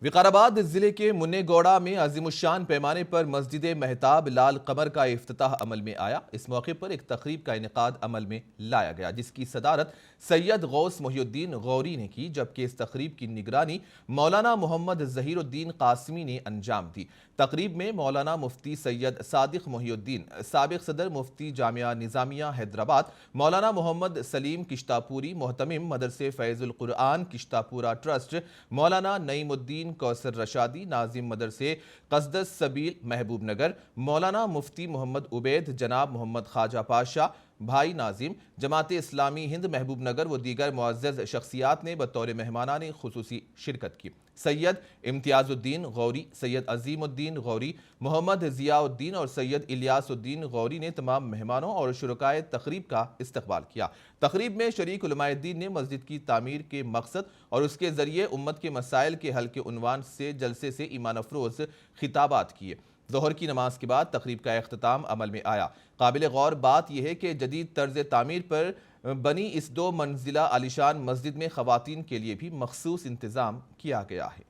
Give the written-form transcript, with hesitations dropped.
وقار آباد ضلع کے منہ گوڑہ میں عظیم الشان پیمانے پر مسجد مہتاب لال قمر کا افتتاح عمل میں آیا۔ اس موقع پر ایک تقریب کا انعقاد عمل میں لایا گیا، جس کی صدارت سید غوث محی الدین غوری نے کی، جبکہ اس تقریب کی نگرانی مولانا محمد ظہیر الدین قاسمی نے انجام دی۔ تقریب میں مولانا مفتی سید صادق محی الدین، سابق صدر مفتی جامعہ نظامیہ حیدرآباد مولانا محمد سلیم کشتاپوری، محتمم مدرسے فیض القرآن کشتاپورہ ٹرسٹ مولانا نعیم الدین کوثر رشادی، ناظم مدرسے قصدس سبیل محبوب نگر مولانا مفتی محمد عبید، جناب محمد خواجہ پاشا بھائی ناظم، جماعت اسلامی ہند محبوب نگر و دیگر معزز شخصیات نے بطور مہمانان خصوصی شرکت کی۔ سید امتیاز الدین غوری، سید عظیم الدین غوری، محمد ضیاء الدین اور سید الیاس الدین غوری نے تمام مہمانوں اور شرکائے تقریب کا استقبال کیا۔ تقریب میں شریک علماء دین نے مسجد کی تعمیر کے مقصد اور اس کے ذریعے امت کے مسائل کے حل کے عنوان سے جلسے سے ایمان افروز خطابات کیے۔ ظہر کی نماز کے بعد تقریب کا اختتام عمل میں آیا۔ قابل غور بات یہ ہے کہ جدید طرز تعمیر پر بنی اس 2 منزلہ عالیشان مسجد میں خواتین کے لیے بھی مخصوص انتظام کیا گیا ہے۔